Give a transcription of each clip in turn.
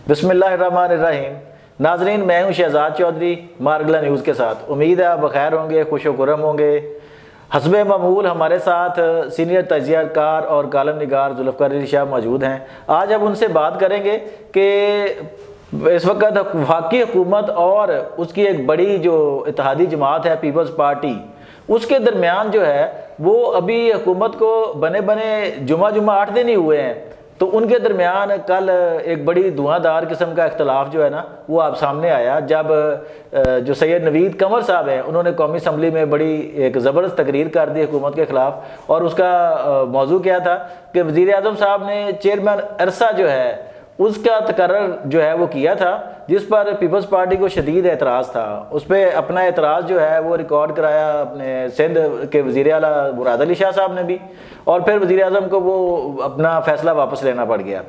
بسم اللہ الرحمن الرحیم۔ ناظرین، میں ہوں شہزاد چودھری مارگلا نیوز کے ساتھ۔ امید ہے آپ بخیر ہوں گے، خوش و خرم ہوں گے۔ حسب معمول ہمارے ساتھ سینئر تجزیہ کار اور کالم نگار ذوالفقار علی شاہ موجود ہیں۔ آج اب ان سے بات کریں گے کہ اس وقت وفاقی حکومت اور اس کی ایک بڑی جو اتحادی جماعت ہے پیپلز پارٹی، اس کے درمیان جو ہے وہ ابھی حکومت کو بنے جمعہ 8 دن ہی ہوئے ہیں، تو ان کے درمیان کل ایک بڑی دھواں دار قسم کا اختلاف جو ہے نا وہ آپ سامنے آیا، جب جو سید نوید قمر صاحب ہیں انہوں نے قومی اسمبلی میں بڑی ایک زبردست تقریر کر دی حکومت کے خلاف، اور اس کا موضوع کیا تھا کہ وزیر اعظم صاحب نے چیئرمین عرصہ جو ہے اس کا تقرر جو ہے وہ کیا تھا، جس پر پیپلز پارٹی کو شدید اعتراض تھا۔ اس پہ اپنا اعتراض جو ہے وہ ریکارڈ کرایا اپنے سندھ کے وزیر اعلیٰ مراد علی شاہ صاحب نے بھی، اور پھر وزیر اعظم کو وہ اپنا فیصلہ واپس لینا پڑ گیا۔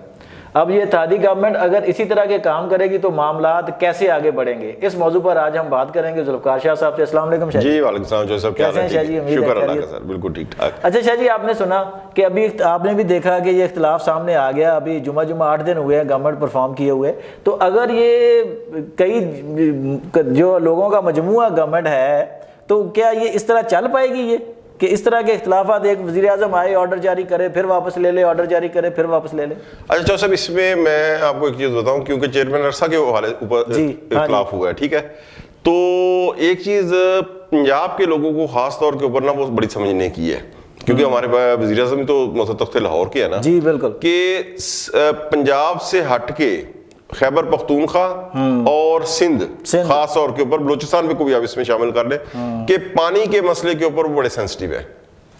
اب یہ اتحادی گورنمنٹ اگر اسی طرح کے کام کرے گی تو معاملات کیسے آگے بڑھیں گے، اس موضوع پر آج ہم بات کریں گے ذوالفقار شاہ صاحب سے۔ السلام علیکم شاہ جی۔ وعلیکم السلام جو صاحب، کیا حال ہے؟ شاہ جی؟ شکر اللہ کا سر، بالکل ٹھیک ٹھاک۔ اچھا شاہ جی، آپ نے سنا کہ ابھی آپ نے بھی دیکھا کہ یہ اختلاف سامنے آ گیا، ابھی جمعہ 8 دن ہوئے ہیں گورنمنٹ پرفارم کیے ہوئے، تو اگر یہ کئی جو لوگوں کا مجموعہ گورنمنٹ ہے تو کیا یہ اس طرح چل پائے گی؟ یہ کہ اس طرح کے اختلافات، ایک وزیر اعظم آئے آرڈر جاری کرے پھر واپس لے لے، آرڈر جاری کرے پھر واپس لے لے؟ اچھا صاحب، اس میں میں آپ کو ایک چیز بتاؤں، کیونکہ چیئرمین عرصہ کے حوالے اوپر اختلاف ہوا ہے، ٹھیک ہے؟ تو ایک چیز پنجاب کے لوگوں کو خاص طور کے اوپر نا وہ بڑی سمجھنے کی ہے، کیونکہ ہمارے وزیر اعظم تو تخت لاہور کے ہے نا، جی بالکل، کہ پنجاب سے ہٹ کے خیبر پختونخوا اور سندھ خاص طور کے اوپر بلوچستان میں کو بھی آپ اس میں شامل کر لیں کہ پانی کے مسئلے کے اوپر وہ بڑے سینسٹیو ہے۔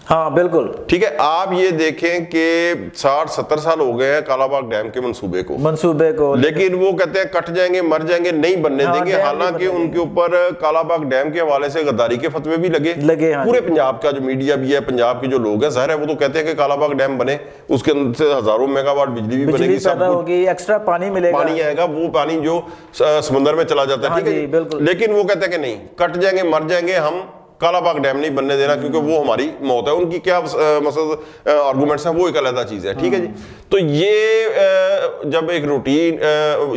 ہاں بالکل ٹھیک ہے، آپ یہ دیکھیں کہ 60-70 سال ہو گئے ہیں کالا باغ ڈیم کے منصوبے کو، لیکن وہ کہتے ہیں کٹ جائیں گے، مر جائیں گے، نہیں بننے دیں گے، حالانکہ ان کے اوپر کالا باغ ڈیم کے حوالے سے غداری کے فتوے بھی لگے۔ پورے پنجاب کا جو میڈیا بھی ہے، پنجاب کے جو لوگ ہیں، ظاہر ہے وہ تو کہتے ہیں کہ کالا باغ ڈیم بنے، اس کے اندر سے ہزاروں میگا واٹ بجلی بھی بنے گی، پیدا ہوگی، ایکسٹرا پانی ملے گا، پانی آئے گا، وہ پانی جو سمندر میں چلا جاتا ہے، ٹھیک ہے، لیکن وہ کہتے ہیں کہ نہیں، کٹ جائیں گے، مر جائیں گے، ہم کالا باغ ڈیم نہیں بننے دینا کیونکہ وہ ہماری موت ہے۔ ان کی کیا مقصد آرگومنٹس ہیں وہ ایک علیحدہ چیز ہے، ٹھیک ہے جی۔ تو یہ جب ایک روٹین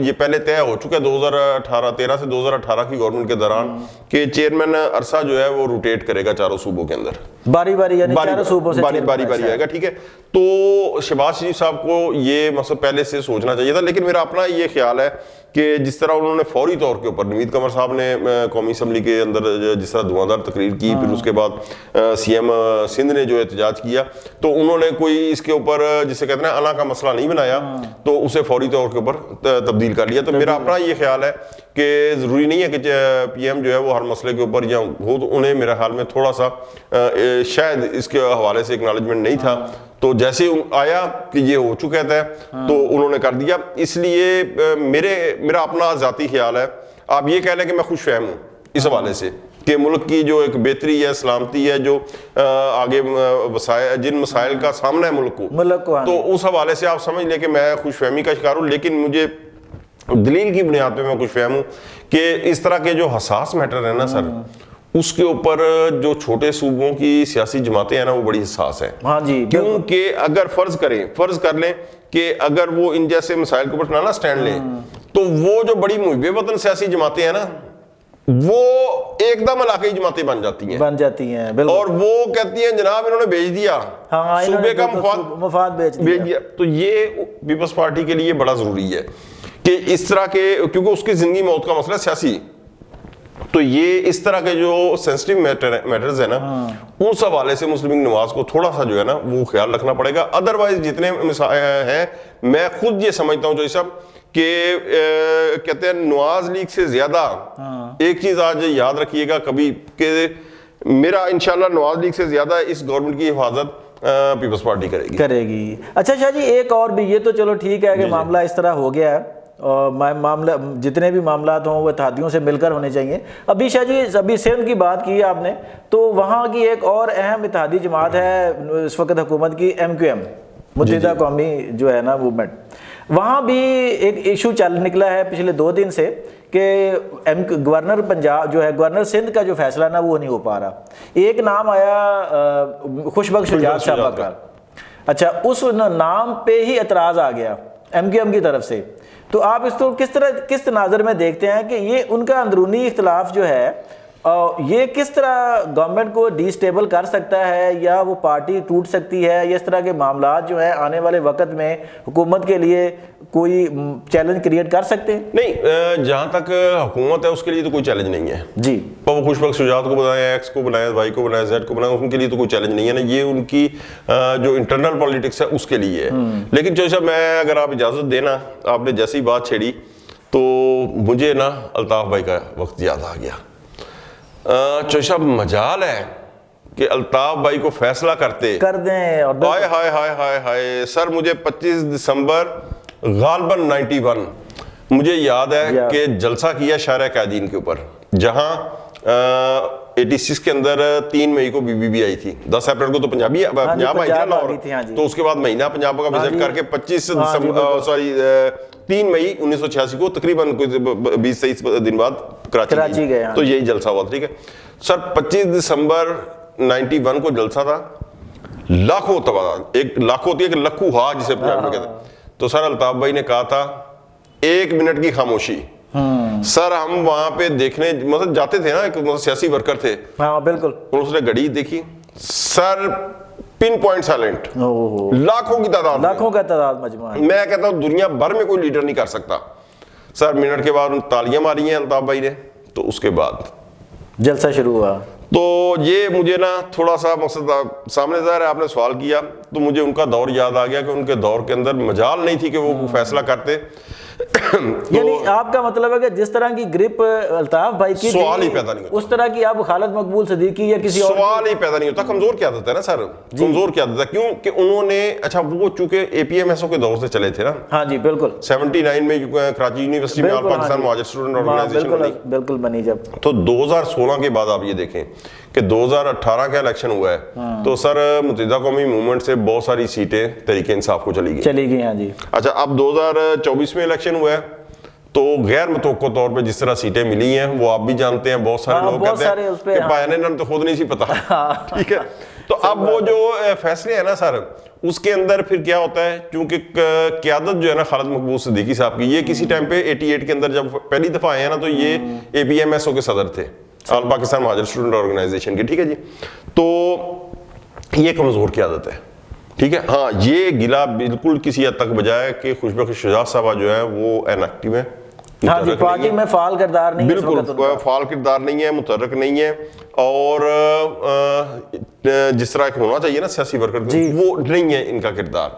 یہ پہلے طے ہو چکا ہے 2013 سے 2018 کی گورنمنٹ کے دوران کہ چیئرمین عرصہ جو ہے وہ روٹیٹ کرے گا چاروں صوبوں کے اندر، باری یعنی چاروں صوبوں سے باری آئے گا، ٹھیک ہے۔ تو شہباز شریف صاحب کو یہ مقصد پہلے سے سوچنا چاہیے تھا، لیکن میرا اپنا یہ خیال ہے کہ جس طرح انہوں نے فوری طور کے اوپر نوید قمر صاحب نے قومی اسمبلی کے اندر جس طرح دھواں تقریر کی، پھر اس کے بعد سی ایم سندھ نے جو احتجاج کیا، تو انہوں نے کوئی اس کے اوپر جسے کہتے ہیں انا کا مسئلہ نہیں بنایا، تو اسے فوری طور کے اوپر تبدیل کر لیا۔ تو میرا اپنا یہ خیال ہے کہ ضروری نہیں ہے کہ پی ایم جو ہے وہ ہر مسئلے کے اوپر یا ہو، تو انہیں میرے خیال میں تھوڑا سا شاید اس کے حوالے سے اکنالجمنٹ نہیں تھا، تو جیسے آیا کہ یہ ہو چکا ہے تو انہوں نے کر دیا۔ اس لیے میرا اپنا ذاتی خیال ہے، آپ یہ کہہ لیں کہ میں خوش فہم ہوں اس حوالے سے کہ ملک کی جو ایک بہتری ہے، سلامتی ہے، جو آگے جن مسائل کا سامنا ہے ملک کو، تو اس حوالے سے آپ سمجھ لیں کہ میں خوش فہمی کا شکار ہوں۔ لیکن مجھے دلیل کی بنیاد پہ میں خوش فہم ہوں کہ اس طرح کے جو حساس میٹر ہے نا سر، اس کے اوپر جو چھوٹے صوبوں کی سیاسی جماعتیں ہیں نا وہ بڑی حساس ہیں۔ ہاں جی، کیونکہ اگر فرض کر لیں کہ اگر وہ ان جیسے مسائل کے اوپر نہ سٹینڈ لیں تو وہ جو بڑی محب وطن سیاسی جماعتیں ہیں نا وہ ایک دم علاقائی جماعتیں بن جاتی ہیں، اور وہ کہتی ہیں جناب انہوں نے بھیج دیا، صوبے کا مفاد بھیج دیا۔ تو یہ پیپلز پارٹی کے لیے بڑا ضروری ہے کہ اس طرح کے، کیونکہ اس کی زندگی موت کا مسئلہ سیاسی، تو یہ اس طرح کے جو سینسٹیو میٹرز ہیں نا اس حوالے سے مسلم لیگ نواز کو تھوڑا سا جو ہے نا وہ خیال رکھنا پڑے گا۔ ادروائز جتنے ہیں، میں خود یہ سمجھتا ہوں جو سب کہ کہتے ہیں نواز لیگ سے زیادہ، ایک چیز آج یاد رکھیے گا کبھی کہ میرا انشاءاللہ نواز لیگ سے زیادہ اس گورنمنٹ کی حفاظت پیپلز پارٹی کرے گی۔ اچھا شاہ جی، ایک اور بھی، یہ تو چلو ٹھیک ہے کہ معاملہ اس طرح ہو گیا ہے، اور معاملہ جتنے بھی معاملات ہوں وہ اتحادیوں سے مل کر ہونے چاہیے۔ ابھی شاہ جی، ابھی سندھ کی بات کی آپ نے، تو وہاں کی ایک اور اہم اتحادی جماعت ہے اس وقت حکومت کی، MQM، متحدہ قومی جو ہے نا موومنٹ، وہاں بھی ایک ایشو چل نکلا ہے پچھلے 2 دن سے کہ گورنر پنجاب جو ہے، گورنر سندھ کا جو فیصلہ نا وہ نہیں ہو پا رہا۔ ایک نام آیا خوشبخش شجاعت صاحب کا، اچھا اس نام پہ ہی اعتراض آ گیا MQM کی طرف سے، تو آپ اس کو کس تناظر میں دیکھتے ہیں کہ یہ ان کا اندرونی اختلاف جو ہے یہ کس طرح گورنمنٹ کو ڈی سٹیبل کر سکتا ہے، یا وہ پارٹی ٹوٹ سکتی ہے، یا اس طرح کے معاملات جو ہیں آنے والے وقت میں حکومت کے لیے کوئی چیلنج کریٹ کر سکتے ہیں؟ نہیں، جہاں تک حکومت ہے اس کے لیے تو کوئی چیلنج نہیں ہے جی، وہ خوش بخت شجاعت کو بنایا، ایکس کو بنایا، وائی کو بنایا، زیڈ کو بنایا، ان کے لیے تو کوئی چیلنج نہیں ہے نا، یہ ان کی جو انٹرنل پالیٹکس ہے اس کے لیے ہے۔ لیکن جو صاحب میں اگر آپ اجازت دینا، آپ نے جیسی بات چھیڑی تو مجھے نا الطاف بھائی کا وقت یاد آ گیا۔ چوشا مجال ہے کہ الطاف بھائی کو فیصلہ کر دیں اور ہائے ہائے ہائے ہائے ہائے سر، مجھے 25 دسمبر غالباً 91 مجھے یاد ہے کہ جلسہ کیا شارع قائدین کے اوپر، جہاں 86 کے اندر 3 مئی کو بی بی آئی تھی، 10 اپریل کو تو پنجاب آئی تھی لاہور، تو اس کے بعد مہینہ پنجاب کا وزٹ کر کے 3 مئی 1986 کو تقریباً 20-23 دن بعد کراچی گئے، تو یہی جلسہ ہوا، ٹھیک ہے سر۔ 25 دسمبر 91 کو جلسہ تھا، لاکھوں تعداد، ایک لاکھ ہوتی ہے کہ لکھو ہا جسے پنجاب میں کہتے ہیں، تو سر الطاف بھائی نے کہا تھا 1 منٹ کی خاموشی۔ سر ہم وہاں پہ دیکھنے مطلب جاتے تھے نا، ایک سیاسی ورکر تھے، ہاں بالکل، اس نے گھڑی دیکھی سر، پن پوائنٹ سائلنٹ، لاکھوں کی تعداد، لاکھوں کا تعداد مجموعہ، میں کہتا ہوں دنیا بھر میں کوئی لیڈر نہیں کر سکتا۔ سر منٹ کے بعد تالیاں ماری ہیں الطاف بھائی نے، تو اس کے بعد جلسہ شروع ہوا۔ تو یہ مجھے نا تھوڑا سا مقصد سامنے ظاہر ہے، آپ نے سوال کیا تو مجھے ان کا دور یاد آ گیا کہ ان کے دور کے اندر مجال نہیں تھی کہ وہ فیصلہ کرتے۔ یعنی آپ کا مطلب ہے کہ جس طرح کی گرپ الطاف بھائی کی سوال ہی پیدا نہیں ہوتا، اس طرح کی آپ خالد مقبول صدیقی یا کسی اور سوال ہی پیدا نہیں ہوتا۔ کمزور کیا دیتا ہے نا سر، کمزور کیا دیتا ہے، کیوں کہ انہوں نے اچھا وہ چونکہ APMSO کے دور سے چلے تھے نا، ہاں جی بالکل، 79 میں کراچی یونیورسٹی میں آل پاکستان مہاجر اسٹوڈنٹ آرگنائزیشن بالکل بنی، جب تو 2016 کے بعد آپ یہ دیکھیں کہ 2018 کا الیکشن ہوا ہے تو سر متحدہ قومی موومنٹ سے بہت ساری سیٹیں تحریک انصاف کو چلی گئی۔ ہاں جی، اچھا اب 2024 میں الیکشن ہوا ہے تو غیر متوقع طور پہ جس طرح سیٹیں ملی ہیں وہ آپ بھی جانتے ہیں، بہت سارے لوگ کہتے ہیں کہ پائنے تو خود نہیں سی پتا، ٹھیک ہے۔ تو اب وہ جو فیصلے ہیں نا سر، اس کے اندر پھر کیا ہوتا ہے، چونکہ قیادت جو ہے نا خالد مقبول صدیقی صاحب کی، یہ کسی ٹائم پہ 88 کے اندر جب پہلی دفعہ آئے ہیں نا تو یہ APMSO کے صدر تھے، آل پاکستان مہاجر اسٹوڈنٹ آرگنائزیشن کے، ٹھیک ہے جی۔ تو یہ کمزور قیادت ہے، ٹھیک ہے، ہاں یہ گلا بالکل کسی حد تک بجائے کہ خوش بخش شجاعت صاحبہ جو ہے وہ ان ایکٹیو ہے، ہاں جی، پارٹی میں فعال کردار نہیں ہے، بالکل فعال کردار نہیں ہے، متحرک نہیں ہے، اور جس طرح ایک ہونا چاہیے نا سیاسی ورکر وہ نہیں ہے ان کا کردار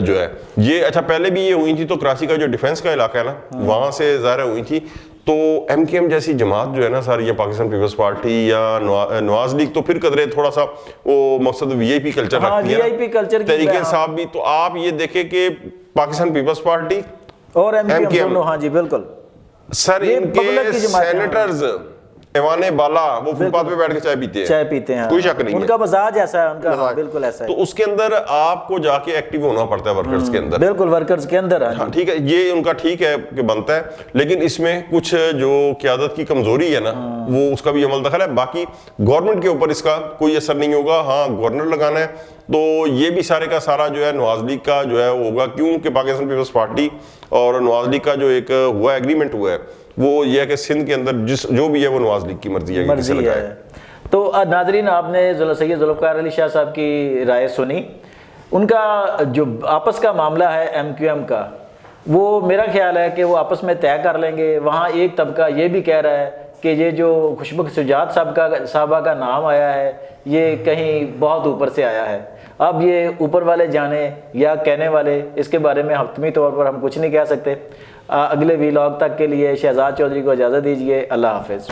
جو ہے یہ۔ اچھا پہلے بھی یہ ہوئی تھی تو کراچی کا جو ڈیفنس کا علاقہ ہے نا وہاں سے ظاہر ہوئی تھی، تو MKM جیسی جماعت جو ہے نا سر، یا پاکستان پیپلز پارٹی یا نواز لیگ تو پھر قدرے تھوڑا سا وہ مقصد VIP کلچر رکھتی ہے، تحریک انصاف بھی، تو آپ یہ دیکھیں کہ پاکستان پیپلز پارٹی اور MKM دونوں، ہاں جی بالکل سر ان کے سینیٹرز ایوانے بالا وہ فٹ پاتھ پہ بیٹھ کے چائے پیتے ہیں، کوئی شک نہیں ہے، ان کا مزاج ایسا ہے، ان کا بالکل ایسا ہے، تو اس کے اندر آپ کو جا کے ایکٹیو ہونا پڑتا ہے ورکرز کے اندر، بالکل ورکرز کے اندر، ہاں ٹھیک ہے، یہ ان کا ٹھیک ہے کہ بنتا ہے، لیکن اس میں کچھ جو قیادت کی کمزوری ہے نا وہ اس کا بھی عمل دخل ہے، باقی گورنمنٹ کے اوپر اس کا کوئی اثر نہیں ہوگا، ہاں گورنر لگانا ہے تو یہ بھی سارے کا سارا جو ہے نواز لیگ کا جو ہے وہ ہوگا، کیونکہ پاکستان پیپلز پارٹی اور نواز لیگ کا جو ایک ہوا ایگریمنٹ ہوا ہے وہ یہ ہے کہ سندھ کے اندر جو بھی ہے وہ نواز لیگ کی مرضی ہے۔ تو ناظرین آپ نے سید ذوالفقار علی شاہ صاحب کی رائے سنی، ان کا جو آپس کا معاملہ ہے MQM کا، وہ میرا خیال ہے کہ وہ آپس میں طے کر لیں گے۔ وہاں ایک طبقہ یہ بھی کہہ رہا ہے کہ یہ جو خوش بخش شجاعت صاحبہ کا نام آیا ہے یہ کہیں بہت اوپر سے آیا ہے، اب یہ اوپر والے جانے یا کہنے والے، اس کے بارے میں حتمی طور پر ہم کچھ نہیں کہہ سکتے۔ اگلے ویلاگ تک کے لیے شہزاد چودھری کو اجازت دیجیے، اللہ حافظ۔